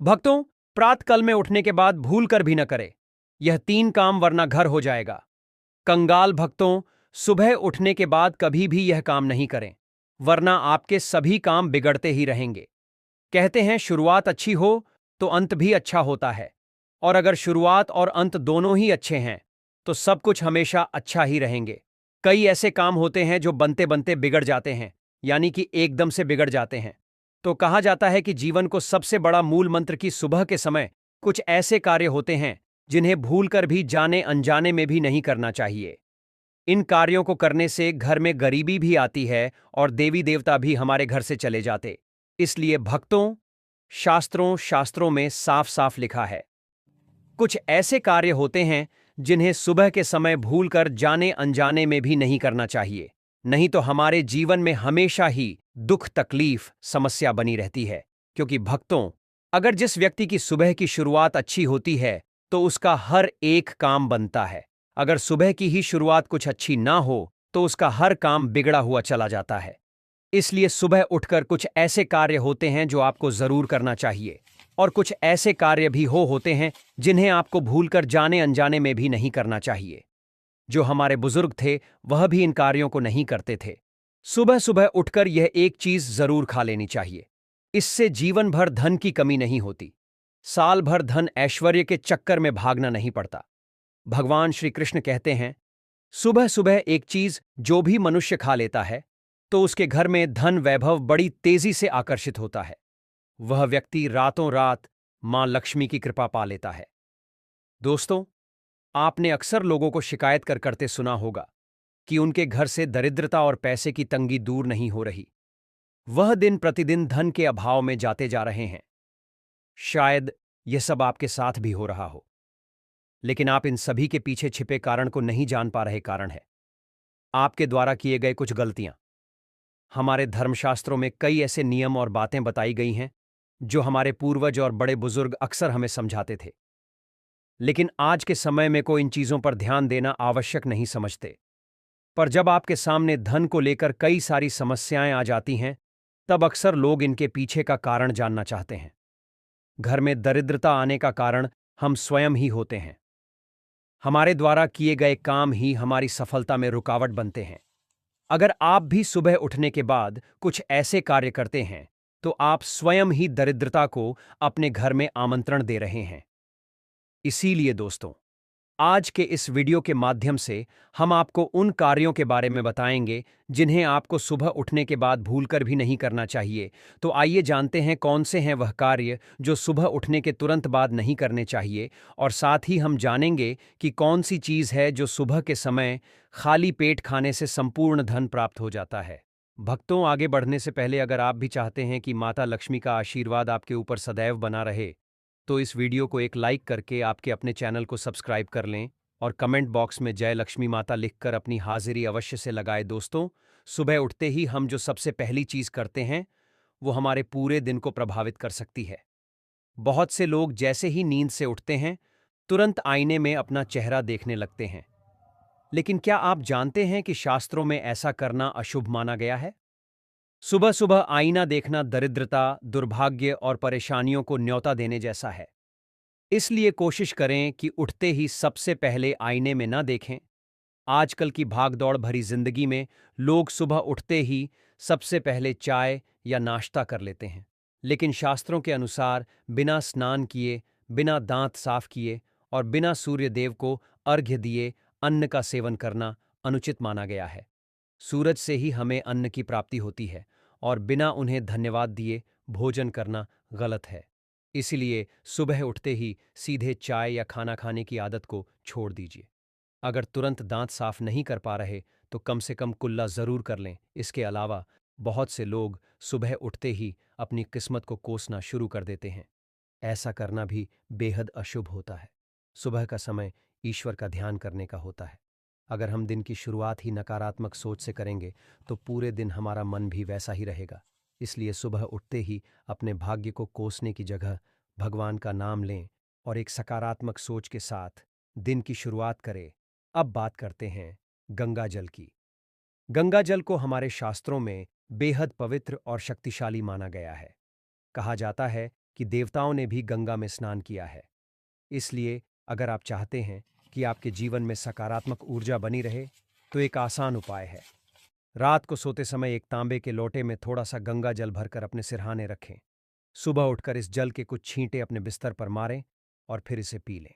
भक्तों, प्रातःकाल में उठने के बाद भूल कर भी न करें यह 3 काम, वरना घर हो जाएगा। कंगाल भक्तों, सुबह उठने के बाद कभी भी यह काम नहीं करें, वरना आपके सभी काम बिगड़ते ही रहेंगे। कहते हैं शुरुआत अच्छी हो तो अंत भी अच्छा होता है, और अगर शुरुआत और अंत दोनों ही अच्छे हैं तो सब कुछ हमेशा अच्छा ही रहेंगे। कई ऐसे काम होते हैं जो बनते बनते बिगड़ जाते हैं, यानी कि एकदम से बिगड़ जाते हैं। तो कहा जाता है कि जीवन को सबसे बड़ा मूल मंत्र की सुबह के समय कुछ ऐसे कार्य होते हैं जिन्हें भूलकर भी जाने अनजाने में भी नहीं करना चाहिए। इन कार्यों को करने से घर में गरीबी भी आती है और देवी देवता भी हमारे घर से चले जाते। इसलिए भक्तों, शास्त्रों शास्त्रों में साफ साफ लिखा है, कुछ ऐसे कार्य होते हैं जिन्हें सुबह के समय भूलकर जाने अनजाने में भी नहीं करना चाहिए, नहीं तो हमारे जीवन में हमेशा ही दुख, तकलीफ, समस्या बनी रहती है। क्योंकि भक्तों, अगर जिस व्यक्ति की सुबह की शुरुआत अच्छी होती है तो उसका हर एक काम बनता है। अगर सुबह की ही शुरुआत कुछ अच्छी ना हो तो उसका हर काम बिगड़ा हुआ चला जाता है। इसलिए सुबह उठकर कुछ ऐसे कार्य होते हैं जो आपको जरूर करना चाहिए, और कुछ ऐसे कार्य भी होते हैं जिन्हें आपको भूलकर जाने अनजाने में भी नहीं करना चाहिए। जो हमारे बुजुर्ग थे वह भी इन कार्यों को नहीं करते थे। सुबह सुबह उठकर यह एक चीज जरूर खा लेनी चाहिए। इससे जीवन भर धन की कमी नहीं होती, साल भर धन ऐश्वर्य के चक्कर में भागना नहीं पड़ता। भगवान श्री कृष्ण कहते हैं, सुबह सुबह एक चीज जो भी मनुष्य खा लेता है तो उसके घर में धन वैभव बड़ी तेजी से आकर्षित होता है। वह व्यक्ति रातों रात मां लक्ष्मी की कृपा पा लेता है। दोस्तों, आपने अक्सर लोगों को शिकायत करते सुना होगा कि उनके घर से दरिद्रता और पैसे की तंगी दूर नहीं हो रही। वह दिन प्रतिदिन धन के अभाव में जाते जा रहे हैं। शायद यह सब आपके साथ भी हो रहा हो, लेकिन आप इन सभी के पीछे छिपे कारण को नहीं जान पा रहे। कारण है आपके द्वारा किए गए कुछ गलतियां। हमारे धर्मशास्त्रों में कई ऐसे नियम और बातें बताई गई हैं जो हमारे पूर्वज और बड़े बुजुर्ग अक्सर हमें समझाते थे, लेकिन आज के समय में कोई इन चीजों पर ध्यान देना आवश्यक नहीं समझते। पर जब आपके सामने धन को लेकर कई सारी समस्याएं आ जाती हैं, तब अक्सर लोग इनके पीछे का कारण जानना चाहते हैं। घर में दरिद्रता आने का कारण हम स्वयं ही होते हैं। हमारे द्वारा किए गए काम ही हमारी सफलता में रुकावट बनते हैं। अगर आप भी सुबह उठने के बाद कुछ ऐसे कार्य करते हैं तो आप स्वयं ही दरिद्रता को अपने घर में आमंत्रण दे रहे हैं। इसीलिए दोस्तों, आज के इस वीडियो के माध्यम से हम आपको उन कार्यों के बारे में बताएंगे जिन्हें आपको सुबह उठने के बाद भूलकर भी नहीं करना चाहिए। तो आइए जानते हैं कौन से हैं वह कार्य जो सुबह उठने के तुरंत बाद नहीं करने चाहिए, और साथ ही हम जानेंगे कि कौन सी चीज है जो सुबह के समय खाली पेट खाने से संपूर्ण धन प्राप्त हो जाता है। भक्तों, आगे बढ़ने से पहले अगर आप भी चाहते हैं कि माता लक्ष्मी का आशीर्वाद आपके ऊपर सदैव बना रहे, तो इस वीडियो को एक लाइक करके आपके अपने चैनल को सब्सक्राइब कर लें और कमेंट बॉक्स में जय लक्ष्मी माता लिखकर अपनी हाजिरी अवश्य से लगाए। दोस्तों, सुबह उठते ही हम जो सबसे पहली चीज करते हैं वो हमारे पूरे दिन को प्रभावित कर सकती है। बहुत से लोग जैसे ही नींद से उठते हैं तुरंत आईने में अपना चेहरा देखने लगते हैं, लेकिन क्या आप जानते हैं कि शास्त्रों में ऐसा करना अशुभ माना गया है? सुबह सुबह आईना देखना दरिद्रता, दुर्भाग्य और परेशानियों को न्योता देने जैसा है। इसलिए कोशिश करें कि उठते ही सबसे पहले आईने में न देखें। आजकल की भागदौड़ भरी जिंदगी में लोग सुबह उठते ही सबसे पहले चाय या नाश्ता कर लेते हैं, लेकिन शास्त्रों के अनुसार बिना स्नान किए, बिना दांत साफ किए और बिना सूर्य देव को अर्घ्य दिए अन्न का सेवन करना अनुचित माना गया है। सूरज से ही हमें अन्न की प्राप्ति होती है और बिना उन्हें धन्यवाद दिए भोजन करना गलत है। इसलिए सुबह उठते ही सीधे चाय या खाना खाने की आदत को छोड़ दीजिए। अगर तुरंत दांत साफ नहीं कर पा रहे तो कम से कम कुल्ला जरूर कर लें। इसके अलावा बहुत से लोग सुबह उठते ही अपनी किस्मत को कोसना शुरू कर देते हैं। ऐसा करना भी बेहद अशुभ होता है। सुबह का समय ईश्वर का ध्यान करने का होता है। अगर हम दिन की शुरुआत ही नकारात्मक सोच से करेंगे तो पूरे दिन हमारा मन भी वैसा ही रहेगा। इसलिए सुबह उठते ही अपने भाग्य को कोसने की जगह भगवान का नाम लें और एक सकारात्मक सोच के साथ दिन की शुरुआत करें। अब बात करते हैं गंगा जल की। गंगा जल को हमारे शास्त्रों में बेहद पवित्र और शक्तिशाली माना गया है। कहा जाता है कि देवताओं ने भी गंगा में स्नान किया है। इसलिए अगर आप चाहते हैं कि आपके जीवन में सकारात्मक ऊर्जा बनी रहे, तो एक आसान उपाय है। रात को सोते समय एक तांबे के लोटे में थोड़ा सा गंगा जल भरकर अपने सिरहाने रखें। सुबह उठकर इस जल के कुछ छींटे अपने बिस्तर पर मारें और फिर इसे पी लें।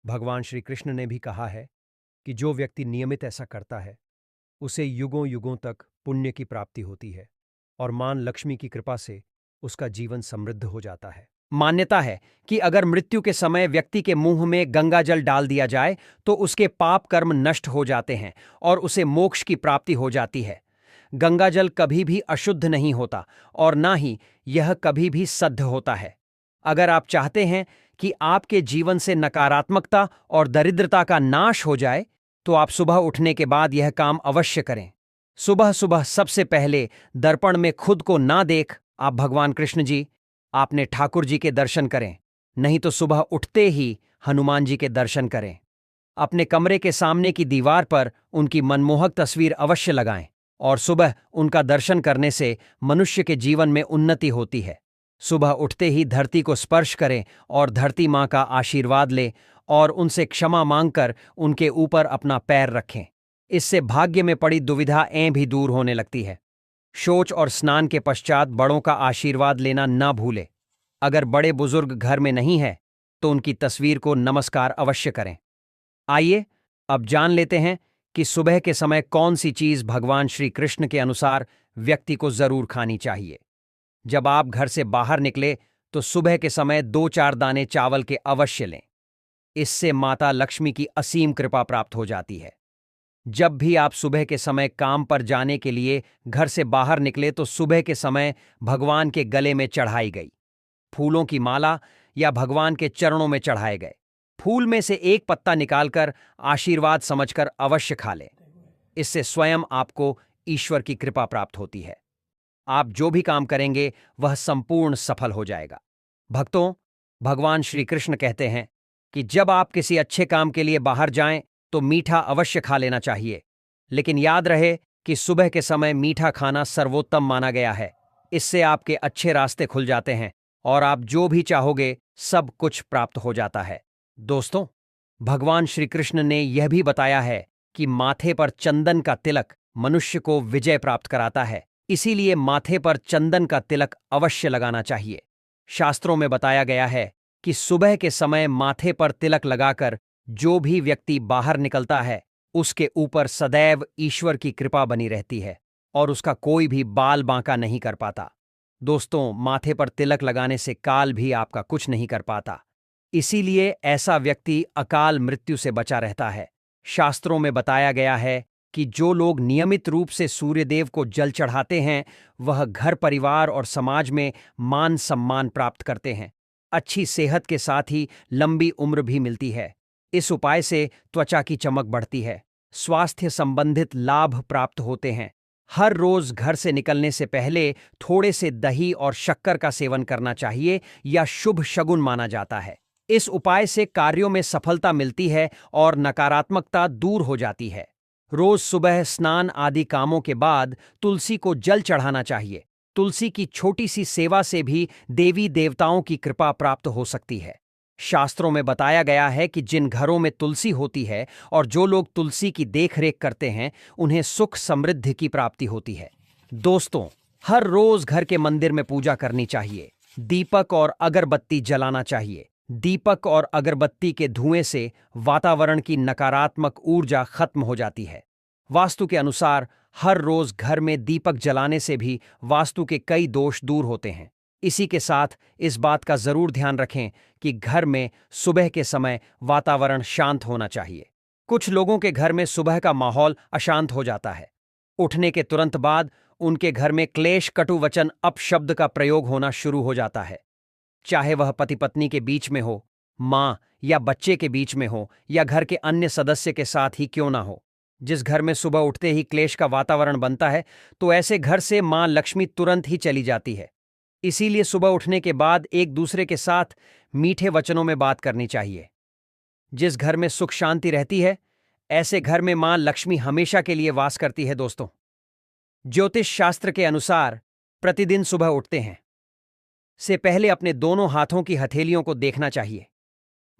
भगवान श्री कृष्ण ने भी कहा है कि जो व्यक्ति नियमित ऐसा करता है, उसे युगों युगों तक पुण्य की प्राप्ति होती है और मां लक्ष्मी की कृपा से उसका जीवन समृद्ध हो जाता है। मान्यता है कि अगर मृत्यु के समय व्यक्ति के मुंह में गंगा जल डाल दिया जाए तो उसके पाप कर्म नष्ट हो जाते हैं और उसे मोक्ष की प्राप्ति हो जाती है। गंगा जल कभी भी अशुद्ध नहीं होता और ना ही यह कभी भी शुद्ध होता है। अगर आप चाहते हैं कि आपके जीवन से नकारात्मकता और दरिद्रता का नाश हो जाए, तो आप सुबह उठने के बाद यह काम अवश्य करें। सुबह सुबह सबसे पहले दर्पण में खुद को ना देख आप भगवान कृष्ण जी, आपने ठाकुर जी के दर्शन करें, नहीं तो सुबह उठते ही हनुमान जी के दर्शन करें। अपने कमरे के सामने की दीवार पर उनकी मनमोहक तस्वीर अवश्य लगाएं और सुबह उनका दर्शन करने से मनुष्य के जीवन में उन्नति होती है। सुबह उठते ही धरती को स्पर्श करें और धरती माँ का आशीर्वाद लें और उनसे क्षमा मांगकर उनके ऊपर अपना पैर रखें। इससे भाग्य में पड़ी दुविधाएं भी दूर होने लगती है। शौच और स्नान के पश्चात बड़ों का आशीर्वाद लेना न भूलें। अगर बड़े बुजुर्ग घर में नहीं है तो उनकी तस्वीर को नमस्कार अवश्य करें। आइए अब जान लेते हैं कि सुबह के समय कौन सी चीज भगवान श्री कृष्ण के अनुसार व्यक्ति को जरूर खानी चाहिए। जब आप घर से बाहर निकले तो सुबह के समय 2-4 दाने चावल के अवश्य लें। इससे माता लक्ष्मी की असीम कृपा प्राप्त हो जाती है। जब भी आप सुबह के समय काम पर जाने के लिए घर से बाहर निकले तो सुबह के समय भगवान के गले में चढ़ाई गई फूलों की माला या भगवान के चरणों में चढ़ाए गए फूल में से एक पत्ता निकालकर आशीर्वाद समझकर अवश्य खा लें। इससे स्वयं आपको ईश्वर की कृपा प्राप्त होती है। आप जो भी काम करेंगे वह संपूर्ण सफल हो जाएगा। भक्तों, भगवान श्री कृष्ण कहते हैं कि जब आप किसी अच्छे काम के लिए बाहर जाएं तो मीठा अवश्य खा लेना चाहिए, लेकिन याद रहे कि सुबह के समय मीठा खाना सर्वोत्तम माना गया है। इससे आपके अच्छे रास्ते खुल जाते हैं और आप जो भी चाहोगे सब कुछ प्राप्त हो जाता है। दोस्तों, भगवान श्री कृष्ण ने यह भी बताया है कि माथे पर चंदन का तिलक मनुष्य को विजय प्राप्त कराता है। इसीलिए माथे पर चंदन का तिलक अवश्य लगाना चाहिए। शास्त्रों में बताया गया है कि सुबह के समय माथे पर तिलक लगाकर जो भी व्यक्ति बाहर निकलता है उसके ऊपर सदैव ईश्वर की कृपा बनी रहती है और उसका कोई भी बाल बांका नहीं कर पाता। दोस्तों, माथे पर तिलक लगाने से काल भी आपका कुछ नहीं कर पाता। इसीलिए ऐसा व्यक्ति अकाल मृत्यु से बचा रहता है। शास्त्रों में बताया गया है कि जो लोग नियमित रूप से सूर्यदेव को जल चढ़ाते हैं वह घर परिवार और समाज में मान सम्मान प्राप्त करते हैं। अच्छी सेहत के साथ ही लंबी उम्र भी मिलती है। इस उपाय से त्वचा की चमक बढ़ती है, स्वास्थ्य संबंधित लाभ प्राप्त होते हैं। हर रोज घर से निकलने से पहले थोड़े से दही और शक्कर का सेवन करना चाहिए या शुभ शगुन माना जाता है। इस उपाय से कार्यों में सफलता मिलती है और नकारात्मकता दूर हो जाती है। रोज सुबह स्नान आदि कामों के बाद तुलसी को जल चढ़ाना चाहिए। तुलसी की छोटी सी सेवा से भी देवी देवताओं की कृपा प्राप्त हो सकती है। शास्त्रों में बताया गया है कि जिन घरों में तुलसी होती है और जो लोग तुलसी की देखरेख करते हैं उन्हें सुख समृद्धि की प्राप्ति होती है। दोस्तों, हर रोज घर के मंदिर में पूजा करनी चाहिए। दीपक और अगरबत्ती जलाना चाहिए। दीपक और अगरबत्ती के धुएं से वातावरण की नकारात्मक ऊर्जा खत्म हो जाती है। वास्तु के अनुसार हर रोज घर में दीपक जलाने से भी वास्तु के कई दोष दूर होते हैं। इसी के साथ इस बात का जरूर ध्यान रखें कि घर में सुबह के समय वातावरण शांत होना चाहिए। कुछ लोगों के घर में सुबह का माहौल अशांत हो जाता है। उठने के तुरंत बाद उनके घर में क्लेश, कटु वचन, अपशब्द का प्रयोग होना शुरू हो जाता है। चाहे वह पति पत्नी के बीच में हो, मां या बच्चे के बीच में हो या घर के अन्य सदस्य के साथ ही क्यों ना हो। जिस घर में सुबह उठते ही क्लेश का वातावरण बनता है तो ऐसे घर से मां लक्ष्मी तुरंत ही चली जाती है। इसीलिए सुबह उठने के बाद एक दूसरे के साथ मीठे वचनों में बात करनी चाहिए। जिस घर में सुख शांति रहती है ऐसे घर में मां लक्ष्मी हमेशा के लिए वास करती है। दोस्तों, ज्योतिष शास्त्र के अनुसार प्रतिदिन सुबह उठते हैं से पहले अपने दोनों हाथों की हथेलियों को देखना चाहिए।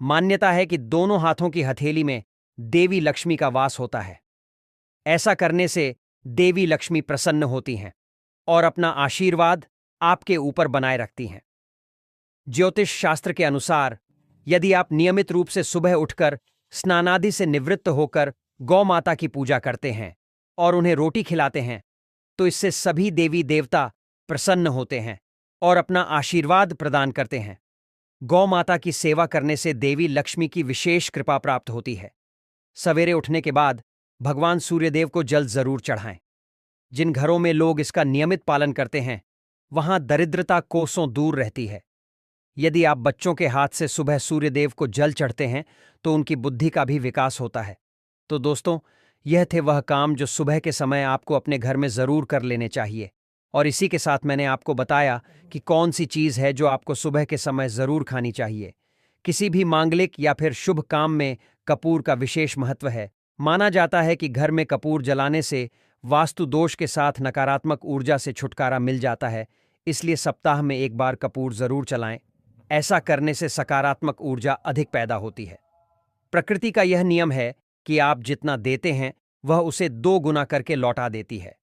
मान्यता है कि दोनों हाथों की हथेली में देवी लक्ष्मी का वास होता है। ऐसा करने से देवी लक्ष्मी प्रसन्न होती हैं और अपना आशीर्वाद आपके ऊपर बनाए रखती हैं। ज्योतिष शास्त्र के अनुसार यदि आप नियमित रूप से सुबह उठकर स्नानादि से निवृत्त होकर गौ माता की पूजा करते हैं और उन्हें रोटी खिलाते हैं, तो इससे सभी देवी देवता प्रसन्न होते हैं और अपना आशीर्वाद प्रदान करते हैं। गौ माता की सेवा करने से देवी लक्ष्मी की विशेष कृपा प्राप्त होती है। सवेरे उठने के बाद भगवान सूर्यदेव को जल जरूर चढ़ाएं। जिन घरों में लोग इसका नियमित पालन करते हैं, वहां दरिद्रता कोसों दूर रहती है। यदि आप बच्चों के हाथ से सुबह सूर्यदेव को जल चढ़ते हैं, तो उनकी बुद्धि का भी विकास होता है। तो दोस्तों, यह थे वह काम जो सुबह के समय आपको अपने घर में जरूर कर लेने चाहिए। और इसी के साथ मैंने आपको बताया कि कौन सी चीज है जो आपको सुबह के समय जरूर खानी चाहिए। किसी भी मांगलिक या फिर शुभ काम में कपूर का विशेष महत्व है। माना जाता है कि घर में कपूर जलाने से वास्तु दोष के साथ नकारात्मक ऊर्जा से छुटकारा मिल जाता है। इसलिए सप्ताह में एक बार कपूर जरूर चलाएं। ऐसा करने से सकारात्मक ऊर्जा अधिक पैदा होती है। प्रकृति का यह नियम है कि आप जितना देते हैं वह उसे 2 गुना करके लौटा देती है।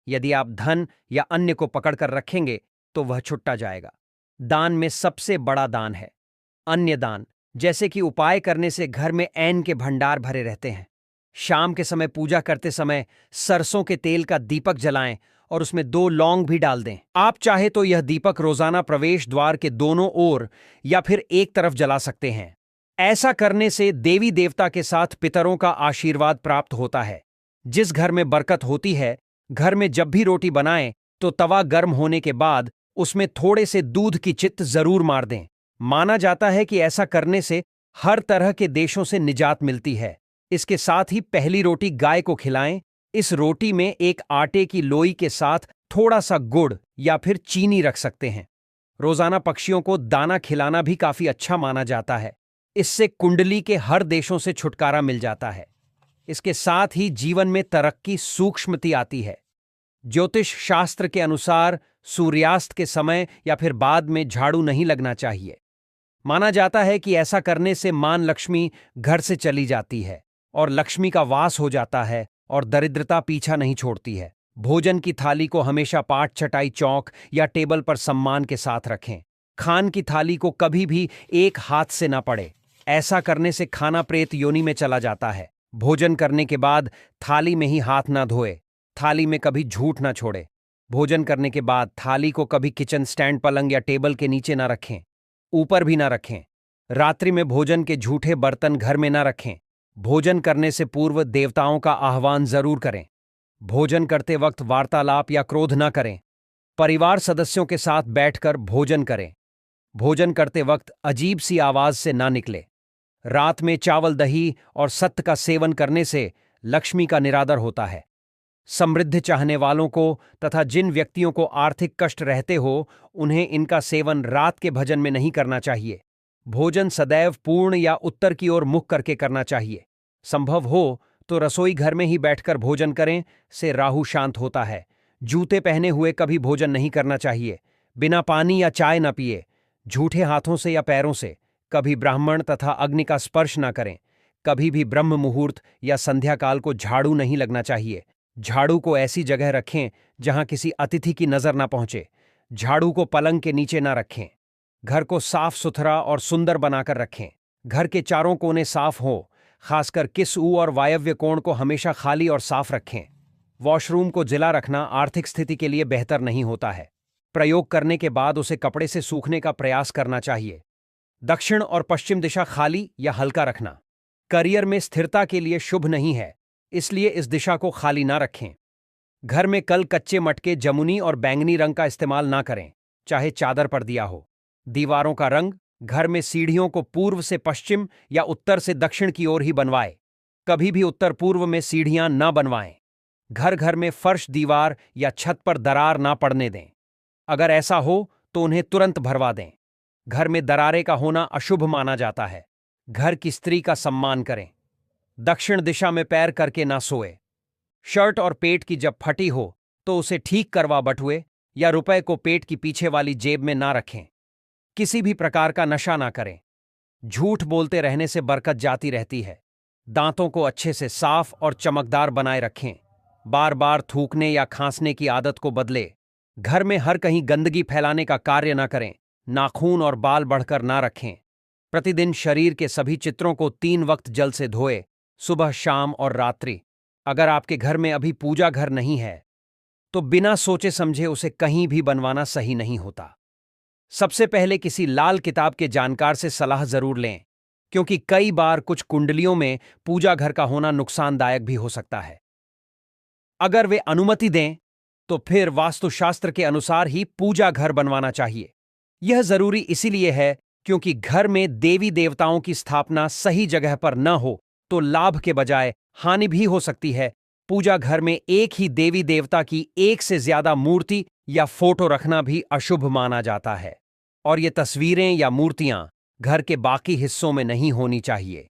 यदि आप धन या अन्य को पकड़कर रखेंगे तो वह छुट्टा जाएगा। दान में सबसे बड़ा दान है अन्य दान, जैसे कि उपाय करने से घर में ऐन के भंडार भरे रहते हैं। शाम के समय पूजा करते समय सरसों के तेल का दीपक जलाएं और उसमें 2 लौंग भी डाल दें। आप चाहे तो यह दीपक रोजाना प्रवेश द्वार के दोनों ओर या फिर एक तरफ जला सकते हैं। ऐसा करने से देवी देवता के साथ पितरों का आशीर्वाद प्राप्त होता है। जिस घर में बरकत होती है, घर में जब भी रोटी बनाएं तो तवा गर्म होने के बाद उसमें थोड़े से दूध की चित्त जरूर मार दें। माना जाता है कि ऐसा करने से हर तरह के देशों से निजात मिलती है। इसके साथ ही पहली रोटी गाय को खिलाएं। इस रोटी में एक आटे की लोई के साथ थोड़ा सा गुड़ या फिर चीनी रख सकते हैं। रोजाना पक्षियों को दाना खिलाना भी काफी अच्छा माना जाता है। इससे कुंडली के हर देशों से छुटकारा मिल जाता है। इसके साथ ही जीवन में तरक्की सूक्ष्मती आती है। ज्योतिष शास्त्र के अनुसार सूर्यास्त के समय या फिर बाद में झाड़ू नहीं लगना चाहिए। माना जाता है कि ऐसा करने से मान लक्ष्मी घर से चली जाती है और लक्ष्मी का वास हो जाता है और दरिद्रता पीछा नहीं छोड़ती है। भोजन की थाली को हमेशा पाट चटाई चौक या टेबल पर सम्मान के साथ रखें। खान की थाली को कभी भी एक हाथ से ना पड़े। ऐसा करने से खाना प्रेत योनि में चला जाता है। भोजन करने के बाद थाली में ही हाथ ना धोए। थाली में कभी झूठ ना छोड़े। भोजन करने के बाद थाली को कभी किचन स्टैंड, पलंग या टेबल के नीचे ना रखें, ऊपर भी ना रखें। रात्रि में भोजन के झूठे बर्तन घर में ना रखें। भोजन करने से पूर्व देवताओं का आह्वान जरूर करें। भोजन करते वक्त वार्तालाप या क्रोध ना करें। परिवार सदस्यों के साथ बैठकर भोजन करें। भोजन करते वक्त अजीब सी आवाज से ना निकले। रात में चावल, दही और सत्त का सेवन करने से लक्ष्मी का निरादर होता है। समृद्धि चाहने वालों को तथा जिन व्यक्तियों को आर्थिक कष्ट रहते हो, उन्हें इनका सेवन रात के भजन में नहीं करना चाहिए। भोजन सदैव पूर्ण या उत्तर की ओर मुख करके करना चाहिए। संभव हो तो रसोई घर में ही बैठकर भोजन करें, से राहु शांत होता है। जूते पहने हुए कभी भोजन नहीं करना चाहिए। बिना पानी या चाय न पिए। झूठे हाथों से या पैरों से कभी ब्राह्मण तथा अग्नि का स्पर्श न करें। कभी भी ब्रह्म मुहूर्त या संध्या काल को झाड़ू नहीं लगना चाहिए। झाड़ू को ऐसी जगह रखें जहां किसी अतिथि की नजर ना पहुंचे। झाड़ू को पलंग के नीचे ना रखें। घर को साफ सुथरा और सुंदर बनाकर रखें। घर के चारों कोने साफ हो, खासकर किस ऊ और वायव्य कोण को हमेशा खाली और साफ रखें। वॉशरूम को जिला रखना आर्थिक स्थिति के लिए बेहतर नहीं होता है। प्रयोग करने के बाद उसे कपड़े से सूखने का प्रयास करना चाहिए। दक्षिण और पश्चिम दिशा खाली या हल्का रखना करियर में स्थिरता के लिए शुभ नहीं है, इसलिए इस दिशा को खाली ना रखें। घर में कल कच्चे मटके, जमुनी और बैंगनी रंग का इस्तेमाल ना करें, चाहे चादर पर दिया हो। दीवारों का रंग घर में सीढ़ियों को पूर्व से पश्चिम या उत्तर से दक्षिण की ओर ही बनवाएं। कभी भी उत्तर पूर्व में सीढ़ियां ना बनवाएं। घर घर में फर्श, दीवार या छत पर दरार ना पड़ने दें। अगर ऐसा हो तो उन्हें तुरंत भरवा दें। घर में दरारें का होना अशुभ माना जाता है। घर की स्त्री का सम्मान करें। दक्षिण दिशा में पैर करके ना सोए। शर्ट और पेट की जब फटी हो तो उसे ठीक करवा बटुए या रुपए को पेट की पीछे वाली जेब में ना रखें। किसी भी प्रकार का नशा ना करें। झूठ बोलते रहने से बरकत जाती रहती है। दांतों को अच्छे से साफ और चमकदार बनाए रखें। बार बार थूकने या खांसने की आदत को बदले। घर में हर कहीं गंदगी फैलाने का कार्य ना करें। नाखून और बाल बढ़कर ना रखें। प्रतिदिन शरीर के सभी चित्रों को 3 वक्त जल से धोए, सुबह, शाम और रात्रि। अगर आपके घर में अभी पूजा घर नहीं है तो बिना सोचे समझे उसे कहीं भी बनवाना सही नहीं होता। सबसे पहले किसी लाल किताब के जानकार से सलाह जरूर लें, क्योंकि कई बार कुछ कुंडलियों में पूजा घर का होना नुकसानदायक भी हो सकता है। अगर वे अनुमति दें तो फिर वास्तुशास्त्र के अनुसार ही पूजा घर बनवाना चाहिए। यह जरूरी इसीलिए है क्योंकि घर में देवी देवताओं की स्थापना सही जगह पर न हो तो लाभ के बजाय हानि भी हो सकती है। पूजा घर में एक ही देवी देवता की एक से ज्यादा मूर्ति या फोटो रखना भी अशुभ माना जाता है, और ये तस्वीरें या मूर्तियां घर के बाकी हिस्सों में नहीं होनी चाहिए।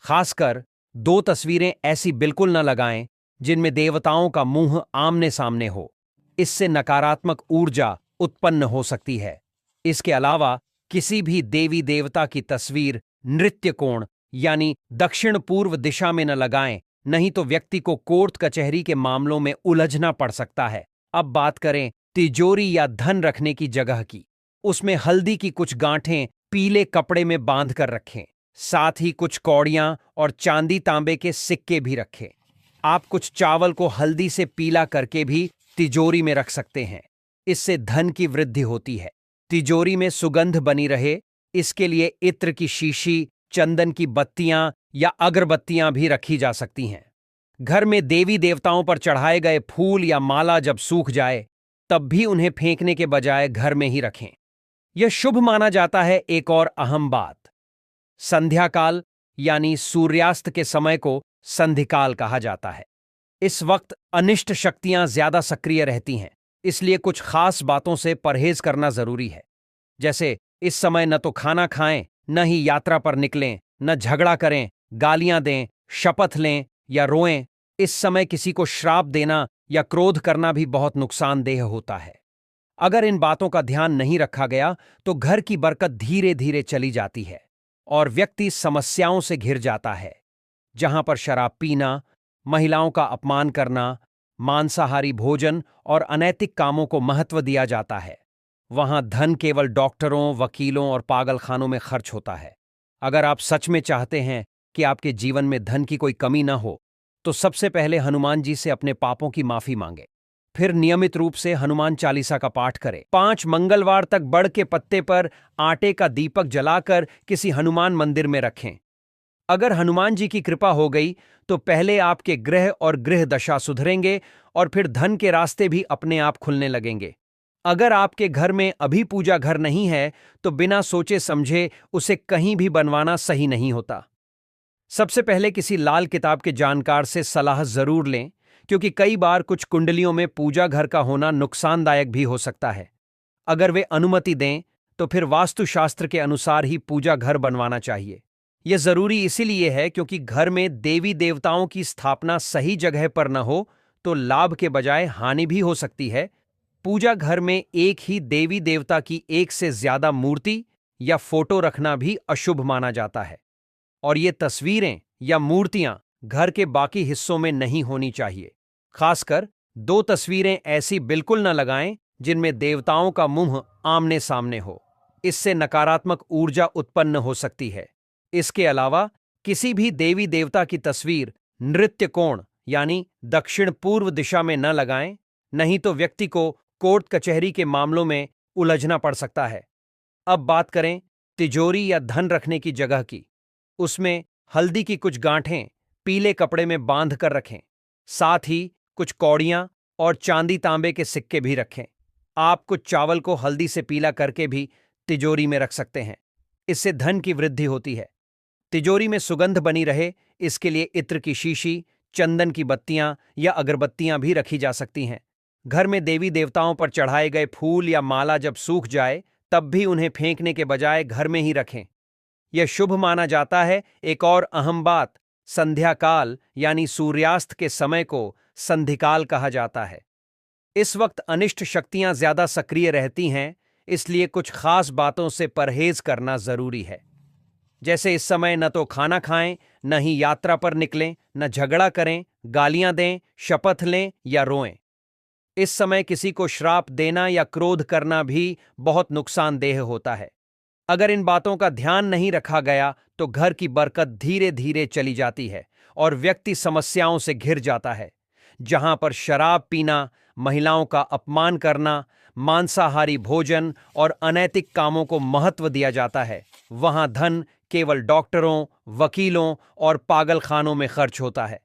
खासकर 2 तस्वीरें ऐसी बिल्कुल न लगाएं जिनमें देवताओं का मुंह आमने सामने हो। इससे नकारात्मक ऊर्जा उत्पन्न हो सकती है। इसके अलावा किसी भी देवी देवता की तस्वीर नृत्य कोण यानी दक्षिण पूर्व दिशा में न लगाएं, नहीं तो व्यक्ति को कोर्ट कचहरी के मामलों में उलझना पड़ सकता है। अब बात करें तिजोरी या धन रखने की जगह की। उसमें हल्दी की कुछ गांठें पीले कपड़े में बांध कर रखें। साथ ही कुछ कौड़ियां और चांदी तांबे के सिक्के भी रखें। आप कुछ चावल को हल्दी से पीला करके भी तिजोरी में रख सकते हैं। इससे धन की वृद्धि होती है। तिजोरी में सुगंध बनी रहे, इसके लिए इत्र की शीशी, चंदन की बत्तियां या अगरबत्तियां भी रखी जा सकती हैं। घर में देवी देवताओं पर चढ़ाए गए फूल या माला जब सूख जाए तब भी उन्हें फेंकने के बजाय घर में ही रखें। यह शुभ माना जाता है। एक और अहम बात, संध्या काल यानी सूर्यास्त के समय को संधिकाल कहा जाता है। इस वक्त अनिष्ट शक्तियां ज्यादा सक्रिय रहती हैं, इसलिए कुछ खास बातों से परहेज करना जरूरी है। जैसे इस समय न तो खाना खाएं, न ही यात्रा पर निकलें, न झगड़ा करें, गालियां दें, शपथ लें या रोएं। इस समय किसी को श्राप देना या क्रोध करना भी बहुत नुकसानदेह होता है। अगर इन बातों का ध्यान नहीं रखा गया तो घर की बरकत धीरे धीरे चली जाती है और व्यक्ति समस्याओं से घिर जाता है। जहां पर शराब पीना, महिलाओं का अपमान करना, मांसाहारी भोजन और अनैतिक कामों को महत्व दिया जाता है, वहां धन केवल डॉक्टरों, वकीलों और पागलखानों में खर्च होता है। अगर आप सच में चाहते हैं कि आपके जीवन में धन की कोई कमी न हो, तो सबसे पहले हनुमान जी से अपने पापों की माफी मांगे। फिर नियमित रूप से हनुमान चालीसा का पाठ करें। 5 मंगलवार तक बड़ के पत्ते पर आटे का दीपक जलाकर किसी हनुमान मंदिर में रखें। अगर हनुमान जी की कृपा हो गई तो पहले आपके ग्रह और गृह दशा सुधरेंगे और फिर धन के रास्ते भी अपने आप खुलने लगेंगे। अगर आपके घर में अभी पूजा घर नहीं है तो बिना सोचे समझे उसे कहीं भी बनवाना सही नहीं होता। सबसे पहले किसी लाल किताब के जानकार से सलाह जरूर लें, क्योंकि कई बार कुछ कुंडलियों में पूजा घर का होना नुकसानदायक भी हो सकता है। अगर वे अनुमति दें तो फिर वास्तुशास्त्र के अनुसार ही पूजा घर बनवाना चाहिए। यह जरूरी इसीलिए है क्योंकि घर में देवी देवताओं की स्थापना सही जगह पर न हो तो लाभ के बजाय हानि भी हो सकती है। पूजा घर में एक ही देवी देवता की एक से ज्यादा मूर्ति या फोटो रखना भी अशुभ माना जाता है, और ये तस्वीरें या मूर्तियां घर के बाकी हिस्सों में नहीं होनी चाहिए। खासकर 2 तस्वीरें ऐसी बिल्कुल न लगाएं जिनमें देवताओं का मुंह आमने सामने हो। इससे नकारात्मक ऊर्जा उत्पन्न हो सकती है। इसके अलावा किसी भी देवी देवता की तस्वीर नृत्य कोण यानी दक्षिण पूर्व दिशा में न लगाएं, नहीं तो व्यक्ति को कोर्ट कचहरी के मामलों में उलझना पड़ सकता है। अब बात करें तिजोरी या धन रखने की जगह की। उसमें हल्दी की कुछ गांठें पीले कपड़े में बांध कर रखें। साथ ही कुछ कौड़ियां और चांदी तांबे के सिक्के भी रखें। आप कुछ चावल को हल्दी से पीला करके भी तिजोरी में रख सकते हैं। इससे धन की वृद्धि होती है। तिजोरी में सुगंध बनी रहे, इसके लिए इत्र की शीशी, चंदन की बत्तियां या अगरबत्तियां भी रखी जा सकती हैं। घर में देवी देवताओं पर चढ़ाए गए फूल या माला जब सूख जाए तब भी उन्हें फेंकने के बजाय घर में ही रखें। यह शुभ माना जाता है। एक और अहम बात, संध्या काल यानी सूर्यास्त के समय को संधिकाल कहा जाता है। इस वक्त अनिष्ट शक्तियां ज्यादा सक्रिय रहती हैं, इसलिए कुछ खास बातों से परहेज करना जरूरी है। जैसे इस समय न तो खाना खाएं, न ही यात्रा पर निकलें, न झगड़ा करें, गालियां दें, शपथ लें या रोएं। इस समय किसी को श्राप देना या क्रोध करना भी बहुत नुकसानदेह होता है। अगर इन बातों का ध्यान नहीं रखा गया तो घर की बरकत धीरे धीरे चली जाती है और व्यक्ति समस्याओं से घिर जाता है। जहां पर शराब पीना, महिलाओं का अपमान करना, मांसाहारी भोजन और अनैतिक कामों को महत्व दिया जाता है, वहां धन केवल डॉक्टरों, वकीलों और पागलखानों में खर्च होता है।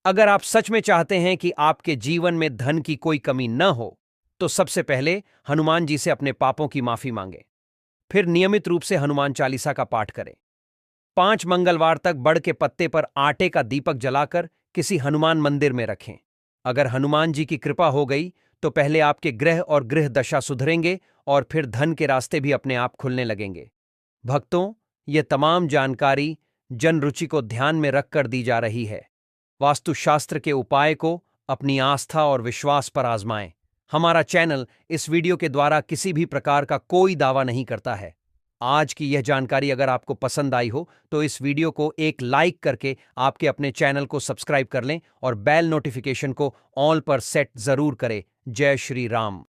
अगर आप सच में चाहते हैं कि आपके जीवन में धन की कोई कमी न हो, तो सबसे पहले हनुमान जी से अपने पापों की माफी मांगें। फिर नियमित रूप से हनुमान चालीसा का पाठ करें। 5 मंगलवार तक बड़ के पत्ते पर आटे का दीपक जलाकर किसी हनुमान मंदिर में रखें। अगर हनुमान जी की कृपा हो गई तो पहले आपके ग्रह और गृह दशा सुधरेंगे और फिर धन के रास्ते भी अपने आप खुलने लगेंगे। भक्तों, ये तमाम जानकारी जन रुचि को ध्यान में रखकर दी जा रही है। वास्तुशास्त्र के उपाय को अपनी आस्था और विश्वास पर आजमाएं। हमारा चैनल इस वीडियो के द्वारा किसी भी प्रकार का कोई दावा नहीं करता है। आज की यह जानकारी अगर आपको पसंद आई हो तो इस वीडियो को एक लाइक करके आपके अपने चैनल को सब्सक्राइब कर लें और बेल नोटिफिकेशन को ऑल पर सेट जरूर करें। जय श्री राम।